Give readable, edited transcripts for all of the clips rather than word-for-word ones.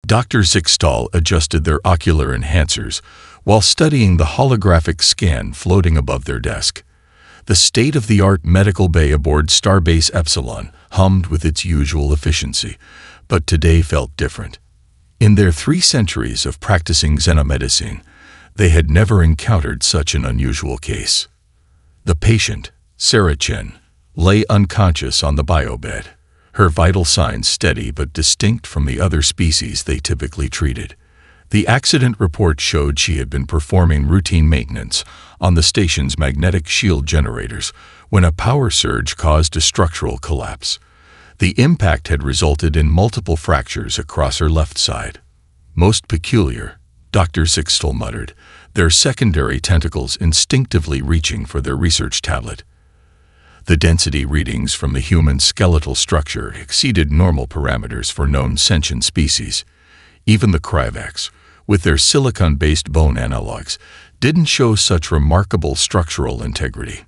Dr. Zixtal adjusted their ocular enhancers while studying the holographic scan floating above their desk. The state-of-the-art medical bay aboard Starbase Epsilon hummed with its usual efficiency, but today felt different. In their 3 centuries of practicing xenomedicine, they had never encountered such an unusual case. The patient, Sarah Chen, lay unconscious on the biobed, her vital signs steady but distinct from the other species they typically treated. The accident report showed she had been performing routine maintenance on the station's magnetic shield generators when a power surge caused a structural collapse. The impact had resulted in multiple fractures across her left side. Most peculiar, Dr. Zixtal muttered, their secondary tentacles instinctively reaching for their research tablet. The density readings from the human skeletal structure exceeded normal parameters for known sentient species. Even the Kryvax, with their silicon-based bone analogs, didn't show such remarkable structural integrity.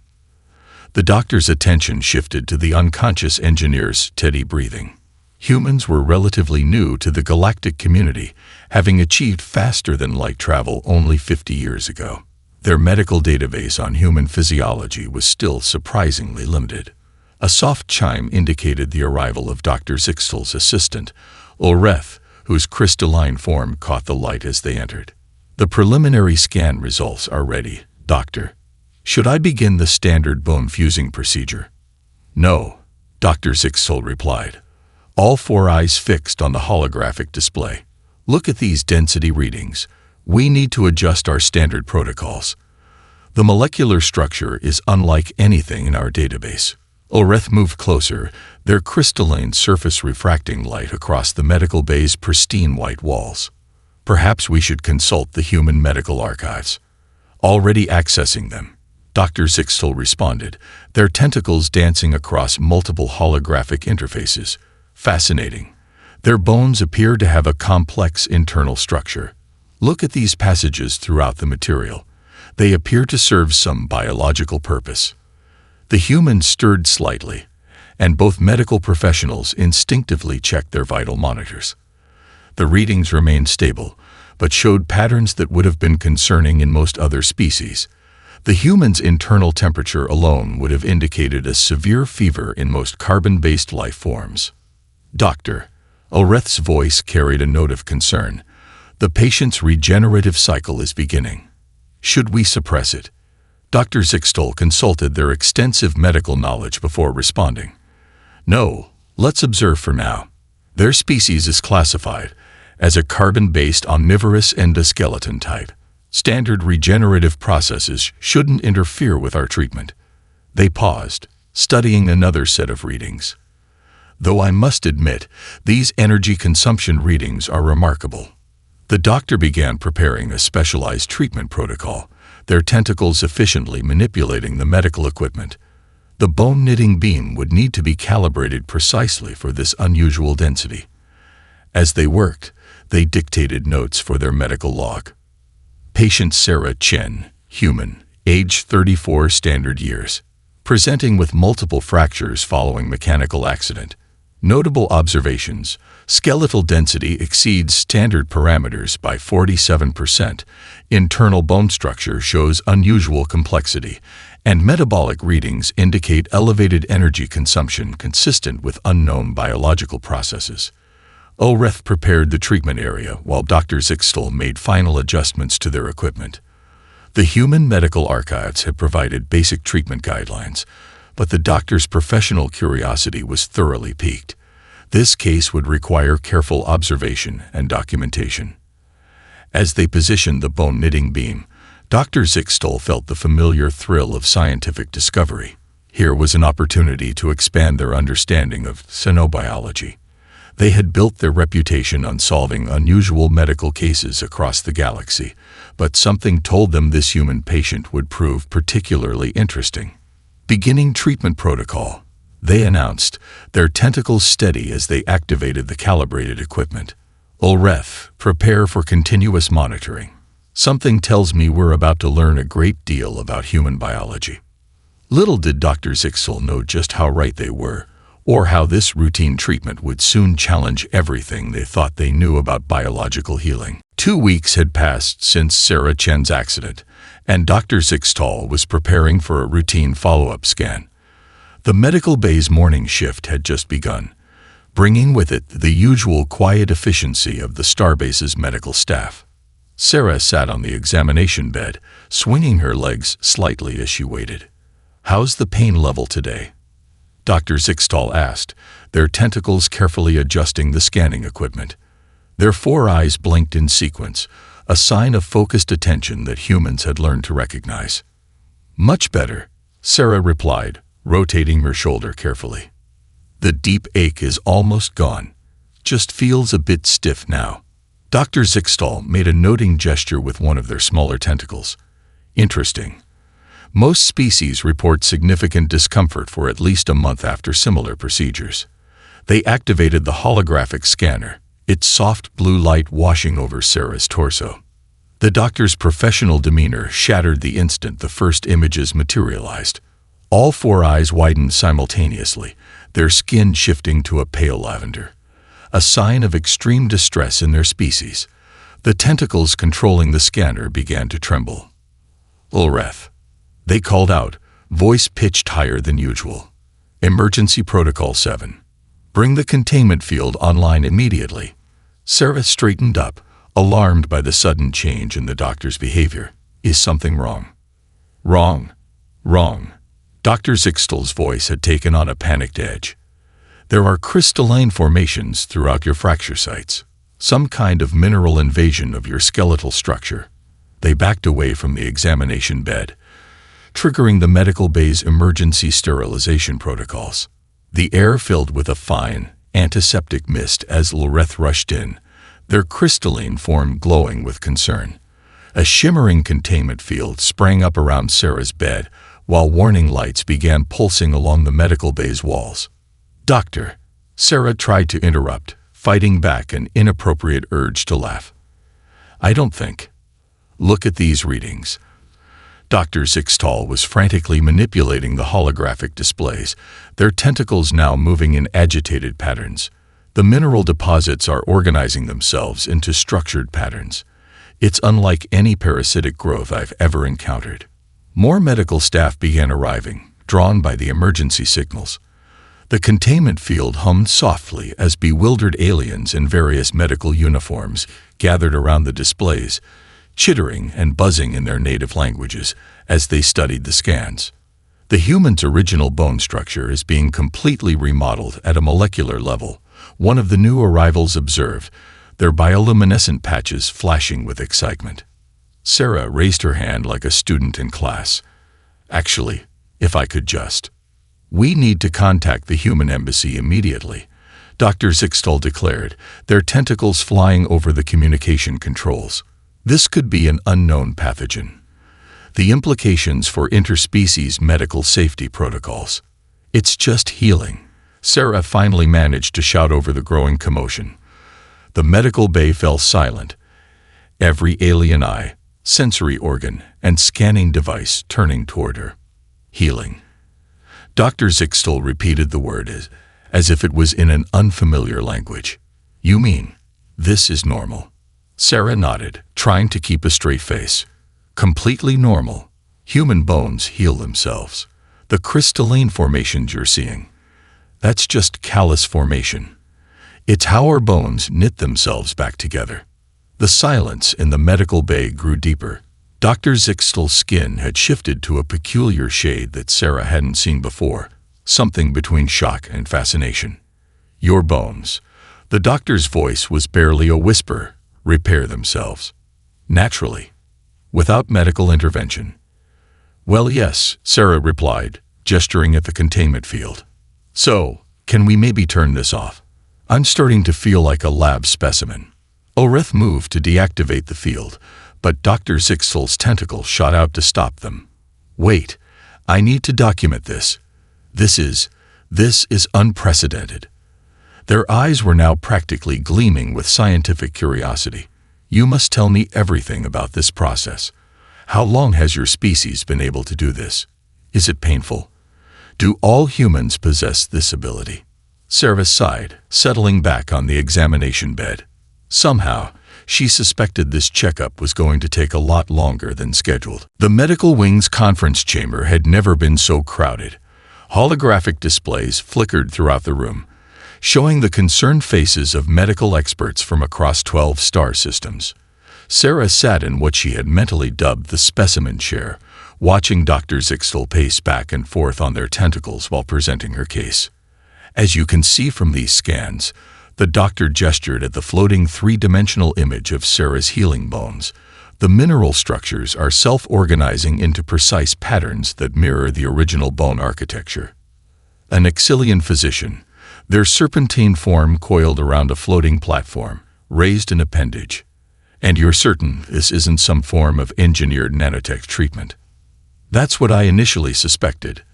The doctor's attention shifted to the unconscious engineer's steady breathing. Humans were relatively new to the galactic community, having achieved faster-than-light travel only 50 years ago. Their medical database on human physiology was still surprisingly limited. A soft chime indicated the arrival of Dr. Zixtal's assistant, Ulreth, whose crystalline form caught the light as they entered. The preliminary scan results are ready, Doctor. Should I begin the standard bone fusing procedure? No, Dr. Zixtal replied, all 4 eyes fixed on the holographic display. Look at these density readings. We need to adjust our standard protocols. The molecular structure is unlike anything in our database. Ulreth moved closer, their crystalline surface refracting light across the medical bay's pristine white walls. Perhaps we should consult the human medical archives. Already accessing them, Dr. Zixtal responded, their tentacles dancing across multiple holographic interfaces. Fascinating. Their bones appear to have a complex internal structure. Look at these passages throughout the material. They appear to serve some biological purpose. The humans stirred slightly, and both medical professionals instinctively checked their vital monitors. The readings remained stable, but showed patterns that would have been concerning in most other species. The human's internal temperature alone would have indicated a severe fever in most carbon-based life forms. Doctor, Ulreth's voice carried a note of concern. The patient's regenerative cycle is beginning. Should we suppress it? Dr. Zixtal consulted their extensive medical knowledge before responding. No, let's observe for now. Their species is classified as a carbon-based omnivorous endoskeleton type. Standard regenerative processes shouldn't interfere with our treatment. They paused, studying another set of readings. Though I must admit, these energy consumption readings are remarkable. The doctor began preparing a specialized treatment protocol, their tentacles efficiently manipulating the medical equipment. The bone-knitting beam would need to be calibrated precisely for this unusual density. As they worked, they dictated notes for their medical log. Patient Sarah Chen, human, age 34 standard years, presenting with multiple fractures following mechanical accident. Notable observations: skeletal density exceeds standard parameters by 47%, internal bone structure shows unusual complexity, and metabolic readings indicate elevated energy consumption consistent with unknown biological processes. Ulreth prepared the treatment area while Dr. Zixtal made final adjustments to their equipment. The human medical archives had provided basic treatment guidelines, but the doctor's professional curiosity was thoroughly piqued. This case would require careful observation and documentation. As they positioned the bone-knitting beam, Dr. Zixtal felt the familiar thrill of scientific discovery. Here was an opportunity to expand their understanding of xenobiology. They had built their reputation on solving unusual medical cases across the galaxy, but something told them this human patient would prove particularly interesting. Beginning treatment protocol, they announced, their tentacles steady as they activated the calibrated equipment. Ulreth, prepare for continuous monitoring. Something tells me we're about to learn a great deal about human biology. Little did Dr. Zixtal know just how right they were. or how this routine treatment would soon challenge everything they thought they knew about biological healing. 2 weeks had passed since Sarah Chen's accident, and Dr. Zixtal was preparing for a routine follow-up scan. The medical bay's morning shift had just begun, bringing with it the usual quiet efficiency of the Starbase's medical staff. Sarah sat on the examination bed, swinging her legs slightly as she waited. "How's the pain level today?" Dr. Zixtal asked, their tentacles carefully adjusting the scanning equipment. Their 4 eyes blinked in sequence, a sign of focused attention that humans had learned to recognize. "Much better," Sarah replied, rotating her shoulder carefully. "The deep ache is almost gone. Just feels a bit stiff now." Dr. Zixtal made a noting gesture with one of their smaller tentacles. "Interesting. Most species report significant discomfort for at least a month after similar procedures." They activated the holographic scanner, its soft blue light washing over Sarah's torso. The doctor's professional demeanor shattered the instant the first images materialized. All 4 eyes widened simultaneously, their skin shifting to a pale lavender, a sign of extreme distress in their species. The tentacles controlling the scanner began to tremble. "Ulreth," they called out, voice pitched higher than usual. "Emergency Protocol 7. Bring the containment field online immediately." Sarah straightened up, alarmed by the sudden change in the doctor's behavior. "Is something wrong?" "Wrong. Wrong." Dr. Zixtal's voice had taken on a panicked edge. "There are crystalline formations throughout your fracture sites, some kind of mineral invasion of your skeletal structure." They backed away from the examination bed, triggering the medical bay's emergency sterilization protocols. The air filled with a fine, antiseptic mist as Loreth rushed in, their crystalline form glowing with concern. A shimmering containment field sprang up around Sarah's bed, while warning lights began pulsing along the medical bay's walls. "Doctor," Sarah tried to interrupt, fighting back an inappropriate urge to laugh. "I don't think. Look at these readings." Dr. Zixtal was frantically manipulating the holographic displays, their tentacles now moving in agitated patterns. The mineral deposits are organizing themselves into structured patterns. It's unlike any parasitic growth I've ever encountered. More medical staff began arriving, drawn by the emergency signals. The containment field hummed softly as bewildered aliens in various medical uniforms gathered around the displays, chittering and buzzing in their native languages as they studied the scans. The human's original bone structure is being completely remodeled at a molecular level, one of the new arrivals observed, their bioluminescent patches flashing with excitement. Sarah raised her hand like a student in class. "Actually, if I could just..." "We need to contact the human embassy immediately," Dr. Zixtal declared, their tentacles flying over the communication controls. "This could be an unknown pathogen. The implications for interspecies medical safety protocols." "It's just healing," Sarah finally managed to shout over the growing commotion. The medical bay fell silent, every alien eye, sensory organ, and scanning device turning toward her. "Healing." Dr. Zixtal repeated the word as if it was in an unfamiliar language. "You mean, this is normal?" Sarah nodded, trying to keep a straight face. "Completely normal. Human bones heal themselves. The crystalline formations you're seeing, that's just callus formation. It's how our bones knit themselves back together." The silence in the medical bay grew deeper. Dr. Zixtal's skin had shifted to a peculiar shade that Sarah hadn't seen before, something between shock and fascination. "Your bones," the doctor's voice was barely a whisper, "repair themselves. Naturally. Without medical intervention." "Well, yes," Sarah replied, gesturing at the containment field. "So, can we maybe turn this off? I'm starting to feel like a lab specimen." Ulreth moved to deactivate the field, but Dr. Zixtal's tentacle shot out to stop them. "Wait, I need to document this. This is unprecedented." Their eyes were now practically gleaming with scientific curiosity. "You must tell me everything about this process. How long has your species been able to do this? Is it painful? Do all humans possess this ability?" Sarah sighed, settling back on the examination bed. Somehow, she suspected this checkup was going to take a lot longer than scheduled. The medical wing's conference chamber had never been so crowded. Holographic displays flickered throughout the room, showing the concerned faces of medical experts from across 12 star systems. Sarah sat in what she had mentally dubbed the specimen chair, watching Dr. Zixtel pace back and forth on their tentacles while presenting her case. As you can see from these scans, the doctor gestured at the floating three-dimensional image of Sarah's healing bones. The mineral structures are self-organizing into precise patterns that mirror the original bone architecture. An Exilian physician, their serpentine form coiled around a floating platform, raised an appendage. And you're certain this isn't some form of engineered nanotech treatment? That's what I initially suspected,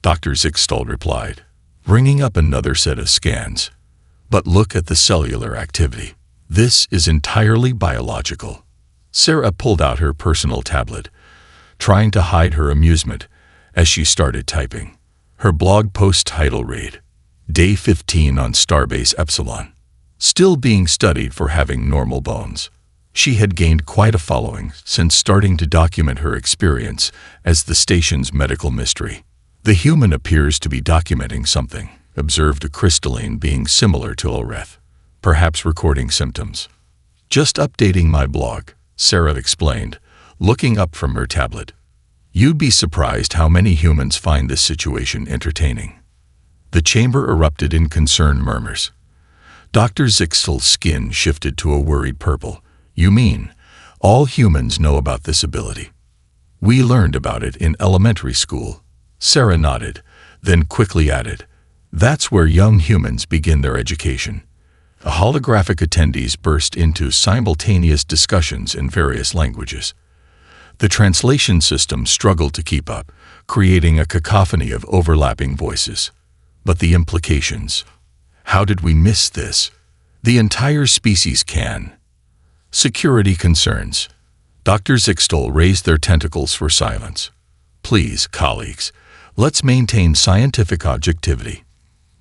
Dr. Zixtel replied, bringing up another set of scans. But look at the cellular activity. This is entirely biological. Sarah pulled out her personal tablet, trying to hide her amusement as she started typing. Her blog post title read, Day 15 on Starbase Epsilon. Still being studied for having normal bones. She had gained quite a following since starting to document her experience as the station's medical mystery. The human appears to be documenting something, observed a crystalline being similar to Loreth, perhaps recording symptoms. Just updating my blog, Sarah explained, looking up from her tablet. You'd be surprised how many humans find this situation entertaining. The chamber erupted in concerned murmurs. Dr. Zixtel's skin shifted to a worried purple. You mean, all humans know about this ability? We learned about it in elementary school. Sarah nodded, then quickly added, that's where young humans begin their education. The holographic attendees burst into simultaneous discussions in various languages. The translation system struggled to keep up, creating a cacophony of overlapping voices. But the implications. How did we miss this? The entire species can. Security concerns. Dr. Zixtel raised their tentacles for silence. Please, colleagues, let's maintain scientific objectivity.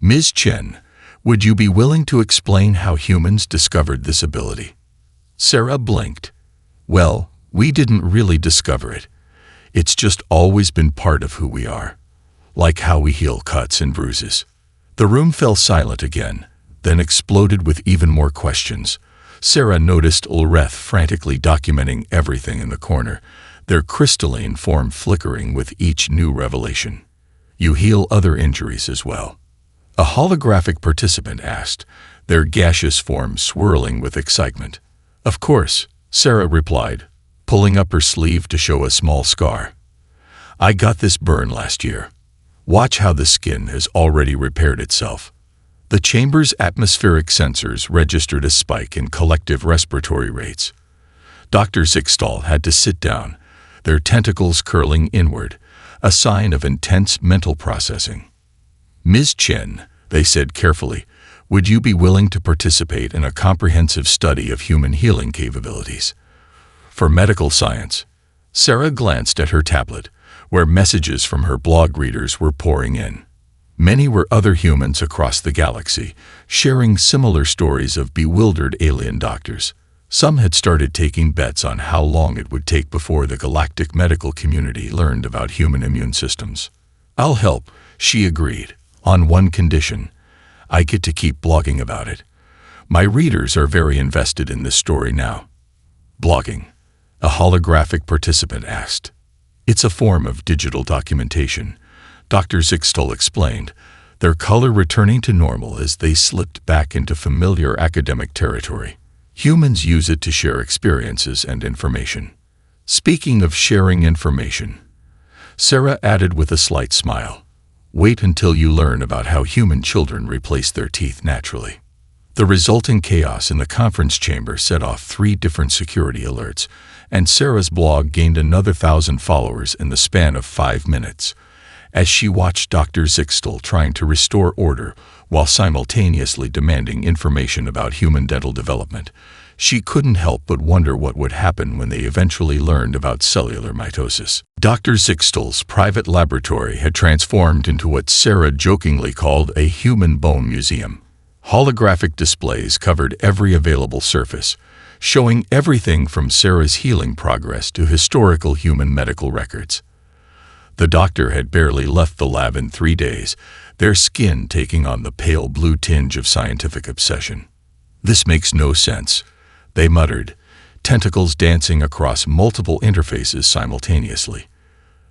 Ms. Chen, would you be willing to explain how humans discovered this ability? Sarah blinked. Well, we didn't really discover it. It's just always been part of who we are. Like how we heal cuts and bruises. The room fell silent again, then exploded with even more questions. Sarah noticed Ulreth frantically documenting everything in the corner, their crystalline form flickering with each new revelation. You heal other injuries as well? A holographic participant asked, their gaseous form swirling with excitement. Of course, Sarah replied, pulling up her sleeve to show a small scar. I got this burn last year. Watch how the skin has already repaired itself. The chamber's atmospheric sensors registered a spike in collective respiratory rates. Dr. Zixtel had to sit down, their tentacles curling inward, a sign of intense mental processing. Ms. Chen, they said carefully, would you be willing to participate in a comprehensive study of human healing capabilities? For medical science, Sarah glanced at her tablet, where messages from her blog readers were pouring in. Many were other humans across the galaxy, sharing similar stories of bewildered alien doctors. Some had started taking bets on how long it would take before the galactic medical community learned about human immune systems. I'll help, she agreed, on one condition. I get to keep blogging about it. My readers are very invested in this story now. Blogging? A holographic participant asked. It's a form of digital documentation, Dr. Zixtel explained, their color returning to normal as they slipped back into familiar academic territory. Humans use it to share experiences and information. Speaking of sharing information, Sarah added with a slight smile, wait until you learn about how human children replace their teeth naturally. The resulting chaos in the conference chamber set off 3 different security alerts, and Sarah's blog gained another 1,000 followers in the span of 5 minutes. As she watched Dr. Zixtel trying to restore order while simultaneously demanding information about human dental development, She couldn't help but wonder what would happen when they eventually learned about cellular mitosis. Dr. Zixtal's private laboratory had transformed into what Sarah jokingly called a human bone museum. Holographic displays covered every available surface, showing everything from Sarah's healing progress to historical human medical records. The doctor had barely left the lab in 3 days, their skin taking on the pale blue tinge of scientific obsession. "This makes no sense," they muttered, tentacles dancing across multiple interfaces simultaneously.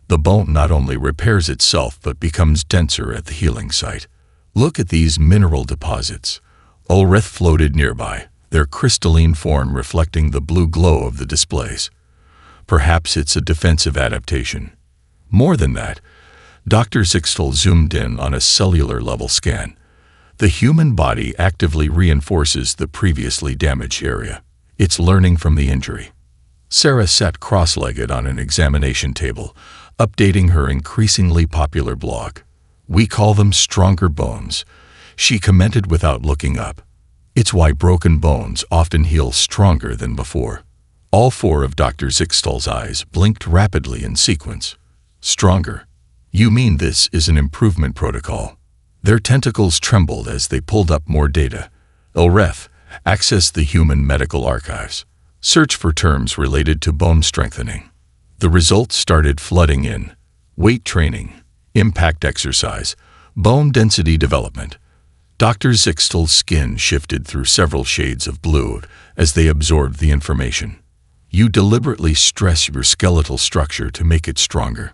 The bone not only repairs itself but becomes denser at the healing site. "Look at these mineral deposits." Ulrith floated nearby, their crystalline form reflecting the blue glow of the displays. "Perhaps it's a defensive adaptation." More than that, Dr. Zixtal zoomed in on a cellular-level scan. The human body actively reinforces the previously damaged area. It's learning from the injury. Sarah sat cross-legged on an examination table, updating her increasingly popular blog. "We call them stronger bones," she commented without looking up. "It's why broken bones often heal stronger than before." All 4 of Dr. Zixtal's eyes blinked rapidly in sequence. "Stronger? You mean this is an improvement protocol?" Their tentacles trembled as they pulled up more data. "Ulrith, access the human medical archives. Search for terms related to bone strengthening." The results started flooding in. Weight training, impact exercise, bone density development. Dr. Zixtal's skin shifted through several shades of blue as they absorbed the information. "You deliberately stress your skeletal structure to make it stronger?"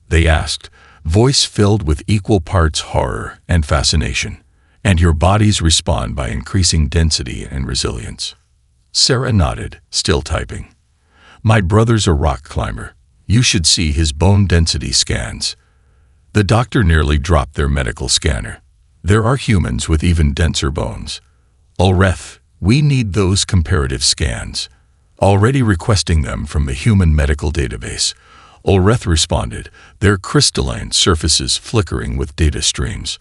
they asked, voice filled with equal parts horror and fascination. "And your bodies respond by increasing density and resilience." Sarah nodded, still typing. "My brother's a rock climber. You should see his bone density scans." The doctor nearly dropped their medical scanner. "There are humans with even denser bones." "Ulrith, we need those comparative scans." "Already requesting them from the human medical database," Ulrith responded, their crystalline surfaces flickering with data streams.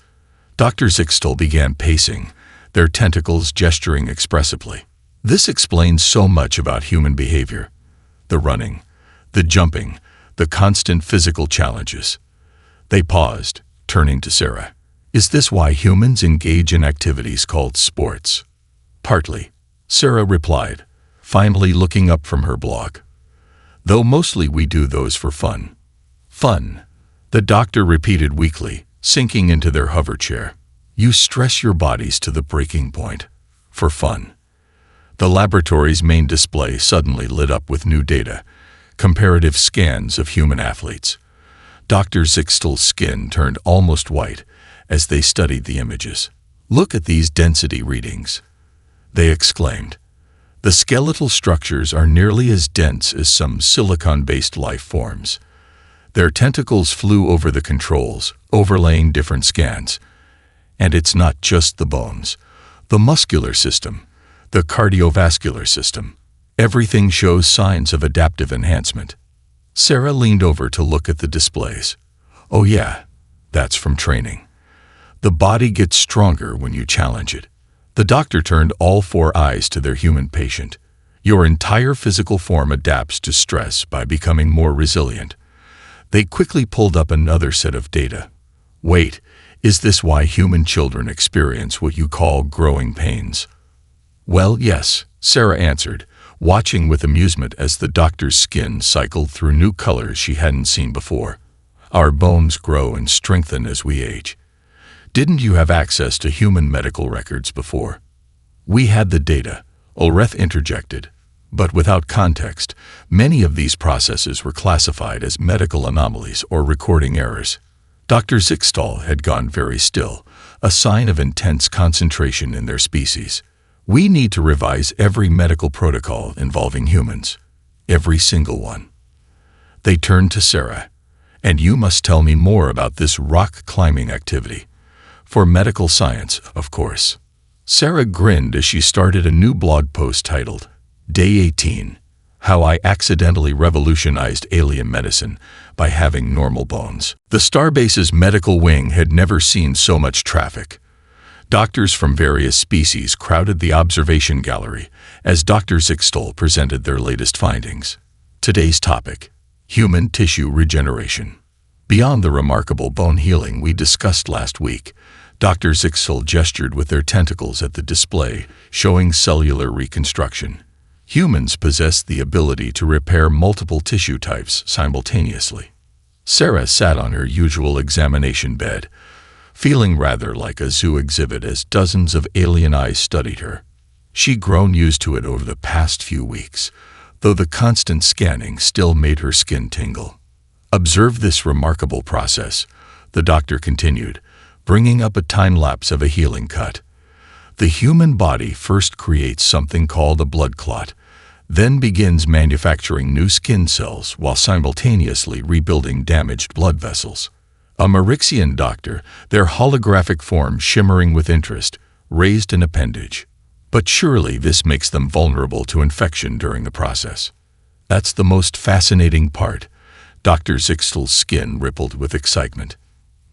Dr. Zixtal began pacing, their tentacles gesturing expressively. "This explains so much about human behavior. The running, the jumping, the constant physical challenges." They paused, turning to Sarah. "Is this why humans engage in activities called sports?" "Partly," Sarah replied, finally looking up from her blog. "Though mostly we do those for fun." "Fun," the doctor repeated weakly, sinking into their hover chair. "You stress your bodies to the breaking point. For fun." The laboratory's main display suddenly lit up with new data, comparative scans of human athletes. Dr. Zixtal's skin turned almost white as they studied the images. "Look at these density readings," they exclaimed. "The skeletal structures are nearly as dense as some silicon-based life forms." Their tentacles flew over the controls, overlaying different scans. "And it's not just the bones. The muscular system, the cardiovascular system. Everything shows signs of adaptive enhancement." Sarah leaned over to look at the displays. "Oh yeah, that's from training. The body gets stronger when you challenge it." The doctor turned all 4 eyes to their human patient. "Your entire physical form adapts to stress by becoming more resilient." They quickly pulled up another set of data. "Wait, is this why human children experience what you call growing pains?" "Well, yes," Sarah answered, watching with amusement as the doctor's skin cycled through new colors she hadn't seen before. "Our bones grow and strengthen as we age." "Didn't you have access to human medical records before?" "We had the data," Ulrith interjected. "But without context, many of these processes were classified as medical anomalies or recording errors." Dr. Zixtal had gone very still, a sign of intense concentration in their species. "We need to revise every medical protocol involving humans. Every single one." They turned to Sarah. "And you must tell me more about this rock climbing activity. For medical science, of course." Sarah grinned as she started a new blog post titled, "Day 18, How I Accidentally Revolutionized Alien Medicine by Having Normal Bones." The Starbase's medical wing had never seen so much traffic. Doctors from various species crowded the observation gallery, as Dr. Zixtel presented their latest findings. Today's topic: human tissue regeneration. Beyond the remarkable bone healing we discussed last week, Dr. Zixtel gestured with their tentacles at the display, showing cellular reconstruction. Humans possess the ability to repair multiple tissue types simultaneously. Sarah sat on her usual examination bed, feeling rather like a zoo exhibit as dozens of alien eyes studied her. She'd grown used to it over the past few weeks, though the constant scanning still made her skin tingle. Observe this remarkable process, the doctor continued, bringing up a time-lapse of a healing cut. The human body first creates something called a blood clot, then begins manufacturing new skin cells while simultaneously rebuilding damaged blood vessels. A Marixian doctor, their holographic form shimmering with interest, raised an appendage. But surely this makes them vulnerable to infection during the process. That's the most fascinating part. Dr. Zixtel's skin rippled with excitement.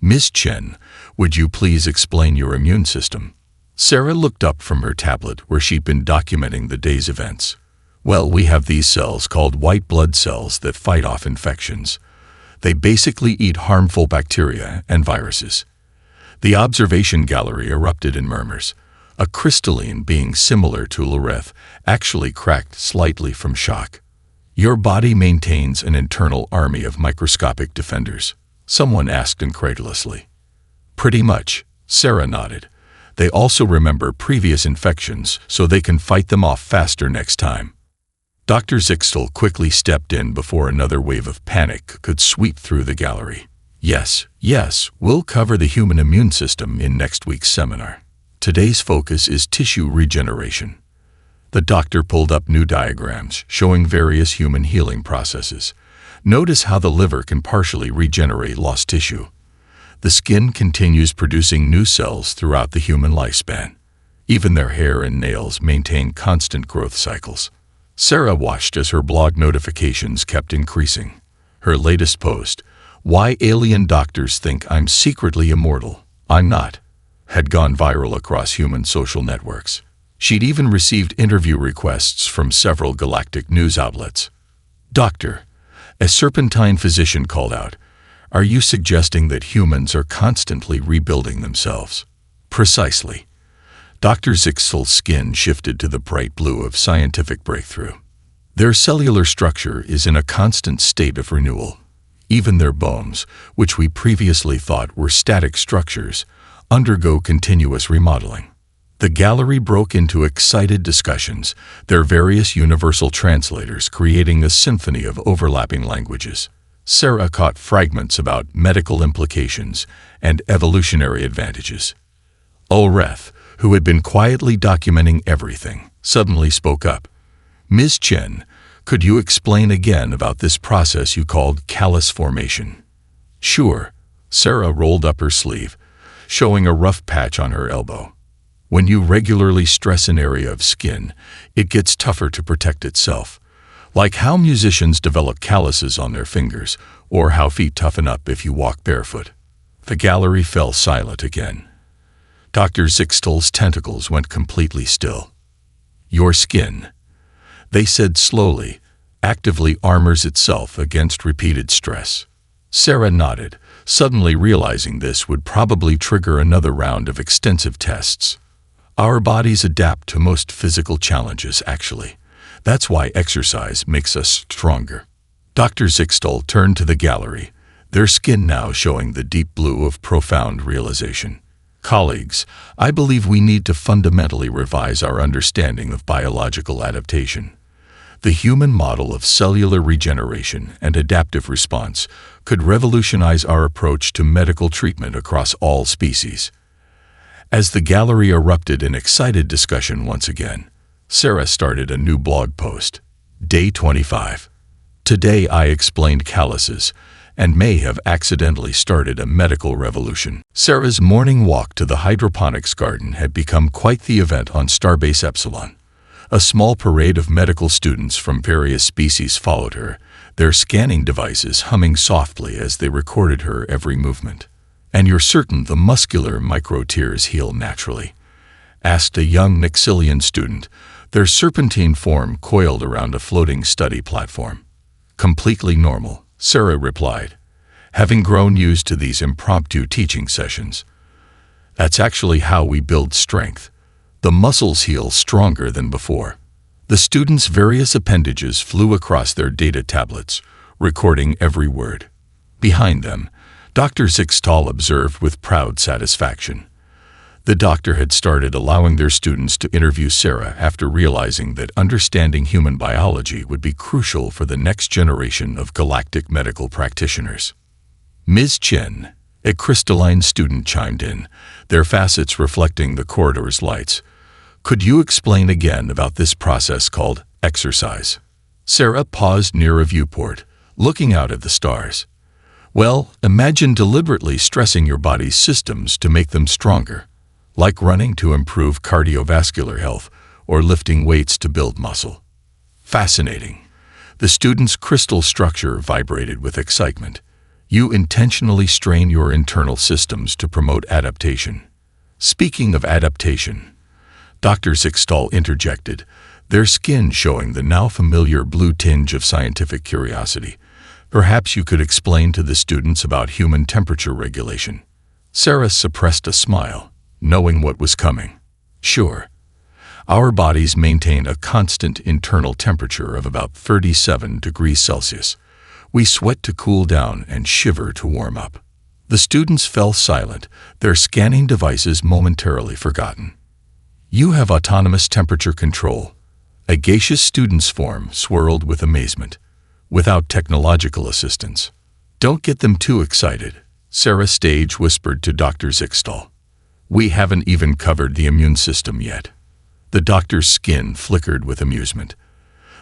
Ms. Chen, would you please explain your immune system? Sarah looked up from her tablet where she'd been documenting the day's events. Well, we have these cells called white blood cells that fight off infections. They basically eat harmful bacteria and viruses. The observation gallery erupted in murmurs. A crystalline being similar to Loreth actually cracked slightly from shock. Your body maintains an internal army of microscopic defenders, someone asked incredulously. Pretty much, Sarah nodded. They also remember previous infections so they can fight them off faster next time. Dr. Zixtel quickly stepped in before another wave of panic could sweep through the gallery. Yes, we'll cover the human immune system in next week's seminar. Today's focus is tissue regeneration. The doctor pulled up new diagrams showing various human healing processes. Notice how the liver can partially regenerate lost tissue. The skin continues producing new cells throughout the human lifespan. Even their hair and nails maintain constant growth cycles. Sarah watched as her blog notifications kept increasing. Her latest post, "Why Alien Doctors Think I'm Secretly Immortal, I'm Not," had gone viral across human social networks. She'd even received interview requests from several galactic news outlets. "Doctor," a serpentine physician called out, "are you suggesting that humans are constantly rebuilding themselves?" Precisely. Dr. Zixtel's skin shifted to the bright blue of scientific breakthrough. Their cellular structure is in a constant state of renewal. Even their bones, which we previously thought were static structures, undergo continuous remodeling. The gallery broke into excited discussions, their various universal translators creating a symphony of overlapping languages. Sarah caught fragments about medical implications and evolutionary advantages. Ulreth, who had been quietly documenting everything, suddenly spoke up. "Ms. Chen, could you explain again about this process you called callus formation?" "Sure." Sarah rolled up her sleeve, showing a rough patch on her elbow. When you regularly stress an area of skin, it gets tougher to protect itself. Like how musicians develop calluses on their fingers, or how feet toughen up if you walk barefoot. The gallery fell silent again. Dr. Zixtel's tentacles went completely still. "Your skin," they said slowly, "actively armors itself against repeated stress." Sarah nodded, suddenly realizing this would probably trigger another round of extensive tests. Our bodies adapt to most physical challenges, actually. That's why exercise makes us stronger. Dr. Zixtel turned to the gallery, their skin now showing the deep blue of profound realization. "Colleagues, I believe we need to fundamentally revise our understanding of biological adaptation. The human model of cellular regeneration and adaptive response could revolutionize our approach to medical treatment across all species." As the gallery erupted in excited discussion once again, Sarah started a new blog post. Day 25. Today I explained calluses, and may have accidentally started a medical revolution. Sarah's morning walk to the hydroponics garden had become quite the event on Starbase Epsilon. A small parade of medical students from various species followed her, their scanning devices humming softly as they recorded her every movement. "And you're certain the muscular micro-tears heal naturally?" asked a young Nixilian student, Their serpentine form coiled around a floating study platform. "Completely normal," Sarah replied, having grown used to these impromptu teaching sessions. "That's actually how we build strength. The muscles heal stronger than before." The students' various appendages flew across their data tablets, recording every word. Behind them, Dr. Zixtal observed with proud satisfaction. The doctor had started allowing their students to interview Sarah after realizing that understanding human biology would be crucial for the next generation of galactic medical practitioners. Ms. Chen, a crystalline student, chimed in, their facets reflecting the corridor's lights. "Could you explain again about this process called exercise?" Sarah paused near a viewport, looking out at the stars. "Well, imagine deliberately stressing your body's systems to make them stronger, like running to improve cardiovascular health or lifting weights to build muscle." Fascinating. The student's crystal structure vibrated with excitement. "You intentionally strain your internal systems to promote adaptation." Speaking of adaptation, Dr. Zixtal interjected, their skin showing the now familiar blue tinge of scientific curiosity. "Perhaps you could explain to the students about human temperature regulation." Sarah suppressed a smile, knowing what was coming. "Sure. Our bodies maintain a constant internal temperature of about 37 degrees Celsius. We sweat to cool down and shiver to warm up." The students fell silent, their scanning devices momentarily forgotten. "You have autonomous temperature control." A gaseous student's form swirled with amazement. "Without technological assistance." "Don't get them too excited," Sarah Stage whispered to Dr. Zixtal. "We haven't even covered the immune system yet." The doctor's skin flickered with amusement.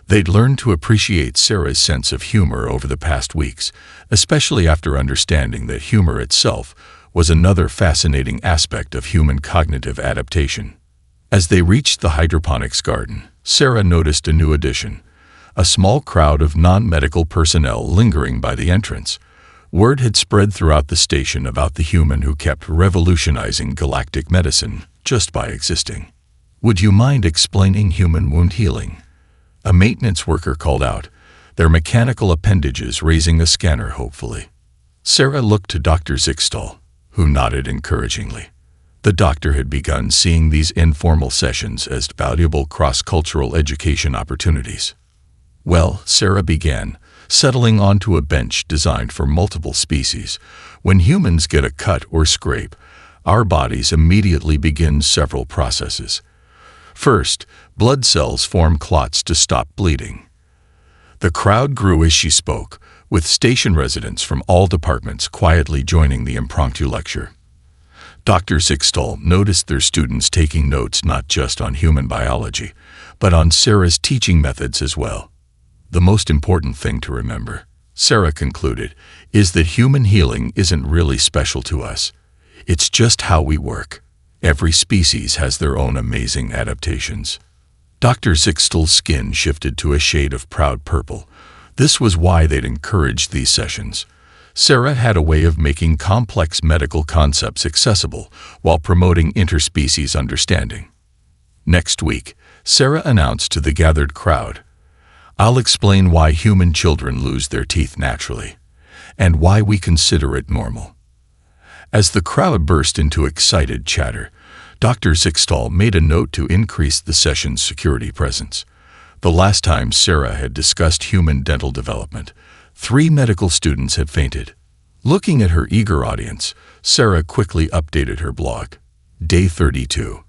They'd learned to appreciate Sarah's sense of humor over the past weeks, especially after understanding that humor itself was another fascinating aspect of human cognitive adaptation. As they reached the hydroponics garden, Sarah noticed a new addition, a small crowd of non-medical personnel lingering by the entrance. Word had spread throughout the station about the human who kept revolutionizing galactic medicine just by existing. "Would you mind explaining human wound healing?" A maintenance worker called out, their mechanical appendages raising a scanner hopefully. Sarah looked to Dr. Zixtal, who nodded encouragingly. The doctor had begun seeing these informal sessions as valuable cross-cultural education opportunities. "Well," Sarah began, settling onto a bench designed for multiple species, "when humans get a cut or scrape, our bodies immediately begin several processes. First, blood cells form clots to stop bleeding." The crowd grew as she spoke, with station residents from all departments quietly joining the impromptu lecture. Dr. Zixtal noticed their students taking notes not just on human biology, but on Sarah's teaching methods as well. "The most important thing to remember," Sarah concluded, "is that human healing isn't really special to us. It's just how we work. Every species has their own amazing adaptations." Dr. Zixtal's skin shifted to a shade of proud purple. This was why they'd encouraged these sessions. Sarah had a way of making complex medical concepts accessible while promoting interspecies understanding. Next week, Sarah announced to the gathered crowd, "I'll explain why human children lose their teeth naturally, and why we consider it normal." As the crowd burst into excited chatter, Dr. Zixtal made a note to increase the session's security presence. The last time Sarah had discussed human dental development, 3 medical students had fainted. Looking at her eager audience, Sarah quickly updated her blog. Day 32.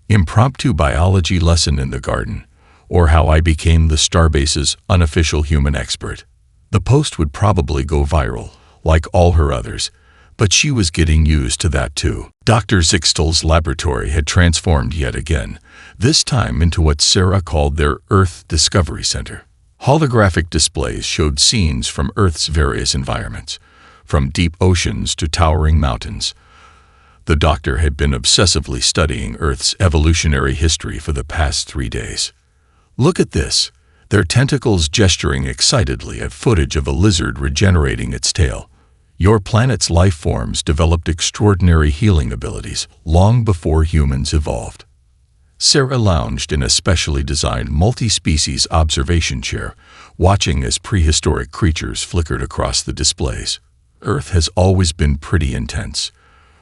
Impromptu biology lesson in the garden, or how I became the Starbase's unofficial human expert. The post would probably go viral, like all her others, but she was getting used to that too. Dr. Zixtal's laboratory had transformed yet again, this time into what Sarah called their Earth Discovery Center. Holographic displays showed scenes from Earth's various environments, from deep oceans to towering mountains. The doctor had been obsessively studying Earth's evolutionary history for the past 3 days. "Look at this," their tentacles gesturing excitedly at footage of a lizard regenerating its tail. "Your planet's life forms developed extraordinary healing abilities long before humans evolved." Sarah lounged in a specially designed multi-species observation chair, watching as prehistoric creatures flickered across the displays. Earth has always been pretty intense.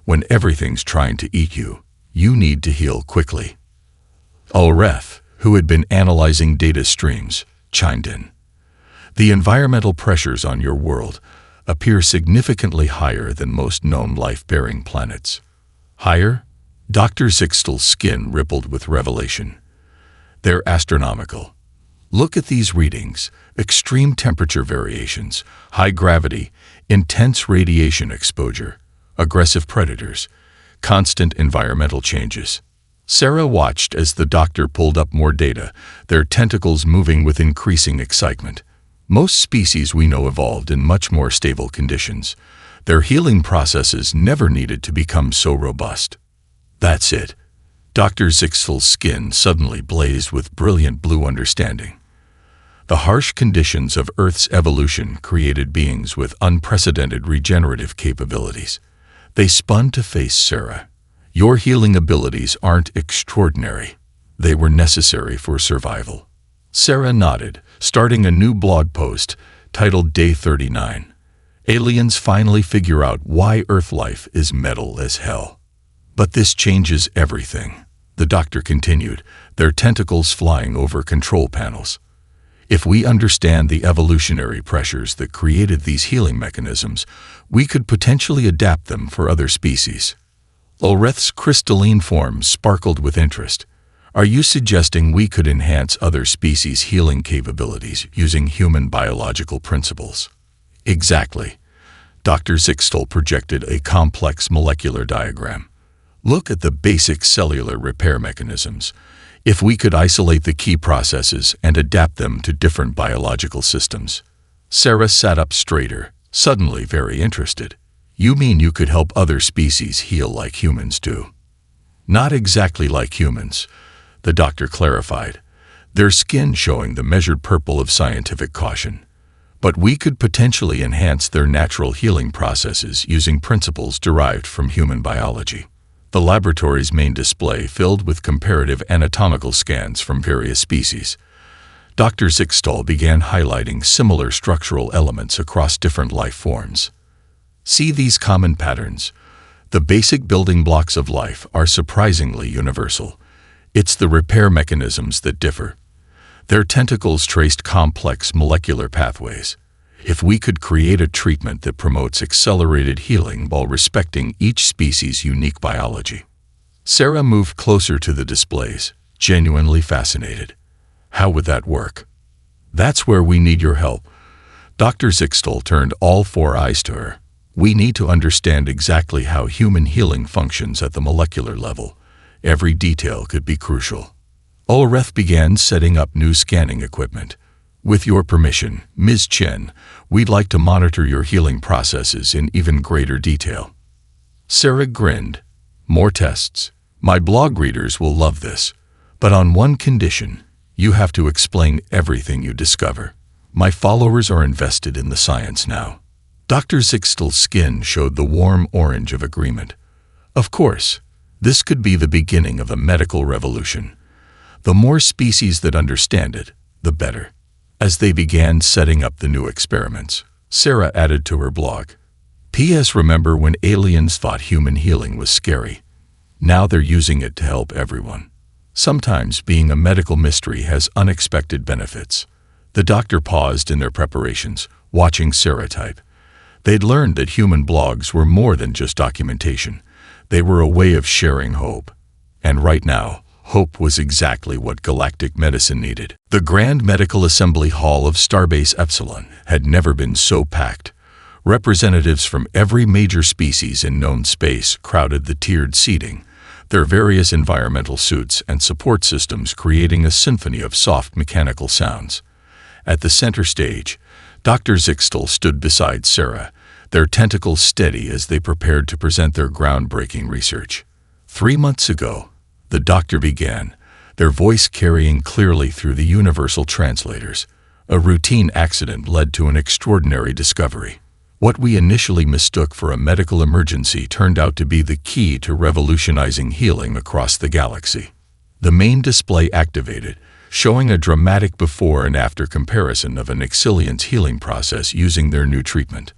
When everything's trying to eat you, you need to heal quickly. Ulreth, who had been analyzing data streams, chimed in. The environmental pressures on your world appear significantly higher than most known life-bearing planets. Higher? Dr. Zixtel's skin rippled with revelation. They're astronomical. Look at these readings: extreme temperature variations, high gravity, intense radiation exposure, aggressive predators, constant environmental changes. Sarah watched as the doctor pulled up more data, their tentacles moving with increasing excitement. Most species we know evolved in much more stable conditions. Their healing processes never needed to become so robust. That's it. Dr. Zixtel's skin suddenly blazed with brilliant blue understanding. The harsh conditions of Earth's evolution created beings with unprecedented regenerative capabilities. They spun to face Sarah. Your healing abilities aren't extraordinary. They were necessary for survival. Sarah nodded, starting a new blog post titled Day 39. Aliens finally figure out why Earth life is metal as hell. But this changes everything, the doctor continued, their tentacles flying over control panels. If we understand the evolutionary pressures that created these healing mechanisms, we could potentially adapt them for other species. Ulreth's crystalline form sparkled with interest. Are you suggesting we could enhance other species' healing capabilities using human biological principles? Exactly. Dr. Zixtel projected a complex molecular diagram. Look at the basic cellular repair mechanisms. If we could isolate the key processes and adapt them to different biological systems. Sarah sat up straighter, suddenly very interested. You mean you could help other species heal like humans do? Not exactly like humans, the doctor clarified, their skin showing the measured purple of scientific caution. But we could potentially enhance their natural healing processes using principles derived from human biology. The laboratory's main display filled with comparative anatomical scans from various species. Dr. Zixtel began highlighting similar structural elements across different life forms. See these common patterns. The basic building blocks of life are surprisingly universal. It's the repair mechanisms that differ. Their tentacles traced complex molecular pathways. If we could create a treatment that promotes accelerated healing while respecting each species' unique biology. Sarah moved closer to the displays, genuinely fascinated. How would that work? That's where we need your help. Dr. Zixtel turned all four eyes to her. We need to understand exactly how human healing functions at the molecular level. Every detail could be crucial. Ulreth began setting up new scanning equipment. With your permission, Ms. Chen, we'd like to monitor your healing processes in even greater detail. Sarah grinned. More tests. My blog readers will love this. But on one condition, you have to explain everything you discover. My followers are invested in the science now. Dr. Zixtel's skin showed the warm orange of agreement. Of course, this could be the beginning of a medical revolution. The more species that understand it, the better. As they began setting up the new experiments, Sarah added to her blog, P.S. Remember when aliens thought human healing was scary? Now they're using it to help everyone. Sometimes being a medical mystery has unexpected benefits. The doctor paused in their preparations, watching Sarah type. They'd learned that human blogs were more than just documentation. They were a way of sharing hope. And right now, hope was exactly what galactic medicine needed. The Grand Medical Assembly Hall of Starbase Epsilon had never been so packed. Representatives from every major species in known space crowded the tiered seating, their various environmental suits and support systems creating a symphony of soft mechanical sounds. At the center stage, Dr. Zixtel stood beside Sarah, their tentacles steady as they prepared to present their groundbreaking research. 3 months ago, the doctor began, their voice carrying clearly through the universal translators. A routine accident led to an extraordinary discovery. What we initially mistook for a medical emergency turned out to be the key to revolutionizing healing across the galaxy. The main display activated, showing a dramatic before and after comparison of an Exiliant's healing process using their new treatment.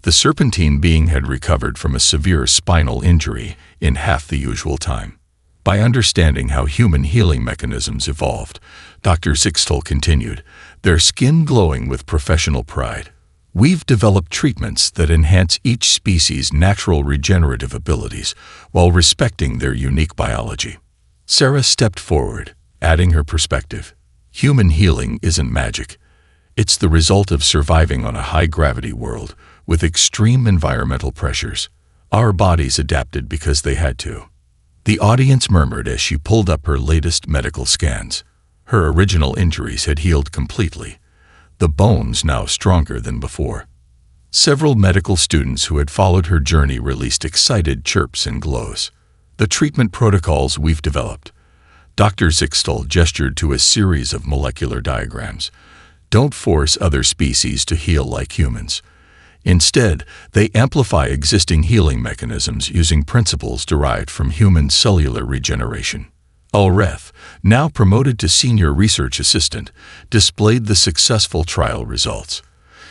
The Serpentine being had recovered from a severe spinal injury in half the usual time. By understanding how human healing mechanisms evolved, Dr. Zixtel continued, their skin glowing with professional pride. We've developed treatments that enhance each species' natural regenerative abilities while respecting their unique biology. Sarah stepped forward, adding her perspective. Human healing isn't magic. It's the result of surviving on a high-gravity world with extreme environmental pressures. Our bodies adapted because they had to. The audience murmured as she pulled up her latest medical scans. Her original injuries had healed completely, the bones now stronger than before. Several medical students who had followed her journey released excited chirps and glows. The treatment protocols we've developed. Dr. Zixtel gestured to a series of molecular diagrams. Don't force other species to heal like humans. Instead, they amplify existing healing mechanisms using principles derived from human cellular regeneration. Ulreth, now promoted to senior research assistant, displayed the successful trial results.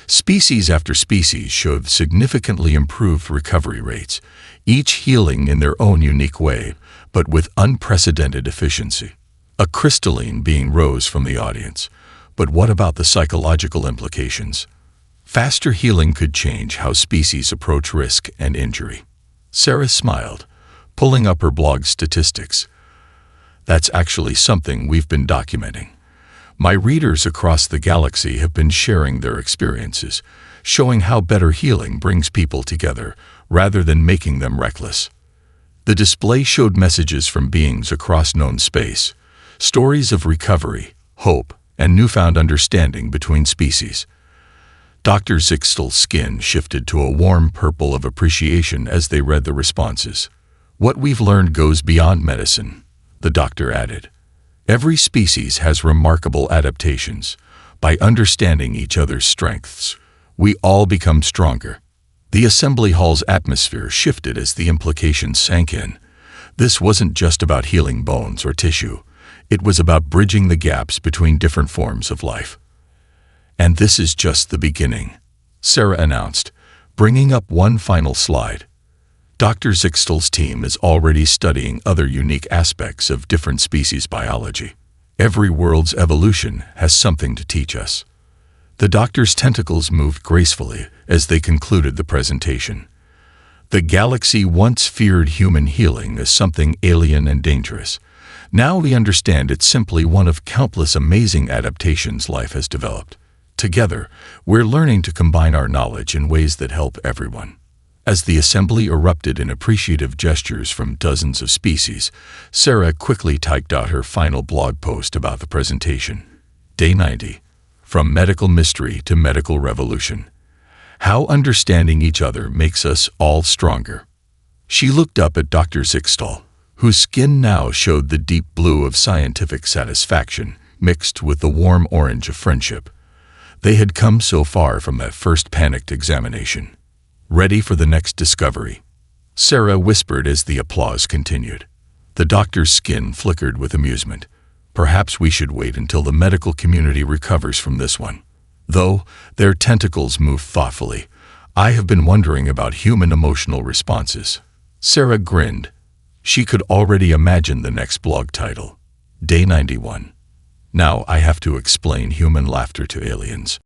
Species after species showed significantly improved recovery rates, each healing in their own unique way, but with unprecedented efficiency. A crystalline being rose from the audience. But what about the psychological implications? Faster healing could change how species approach risk and injury. Sarah smiled, pulling up her blog statistics. That's actually something we've been documenting. My readers across the galaxy have been sharing their experiences, showing how better healing brings people together rather than making them reckless. The display showed messages from beings across known space, stories of recovery, hope, and newfound understanding between species. Dr. Zixtel's skin shifted to a warm purple of appreciation as they read the responses. What we've learned goes beyond medicine, the doctor added. Every species has remarkable adaptations. By understanding each other's strengths, we all become stronger. The assembly hall's atmosphere shifted as the implications sank in. This wasn't just about healing bones or tissue. It was about bridging the gaps between different forms of life. And this is just the beginning, Sarah announced, bringing up one final slide. Dr. Zixtel's team is already studying other unique aspects of different species biology. Every world's evolution has something to teach us. The doctor's tentacles moved gracefully as they concluded the presentation. The galaxy once feared human healing as something alien and dangerous. Now we understand it's simply one of countless amazing adaptations life has developed. Together, we're learning to combine our knowledge in ways that help everyone. As the assembly erupted in appreciative gestures from dozens of species, Sarah quickly typed out her final blog post about the presentation. Day 90. From Medical Mystery to Medical Revolution. How understanding each other makes us all stronger. She looked up at Dr. Zixtel, whose skin now showed the deep blue of scientific satisfaction mixed with the warm orange of friendship. They had come so far from that first panicked examination. Ready for the next discovery, Sarah whispered as the applause continued. The doctor's skin flickered with amusement. Perhaps we should wait until the medical community recovers from this one. Though their tentacles moved thoughtfully, I have been wondering about human emotional responses. Sarah grinned. She could already imagine the next blog title. Day 91. Now I have to explain human laughter to aliens.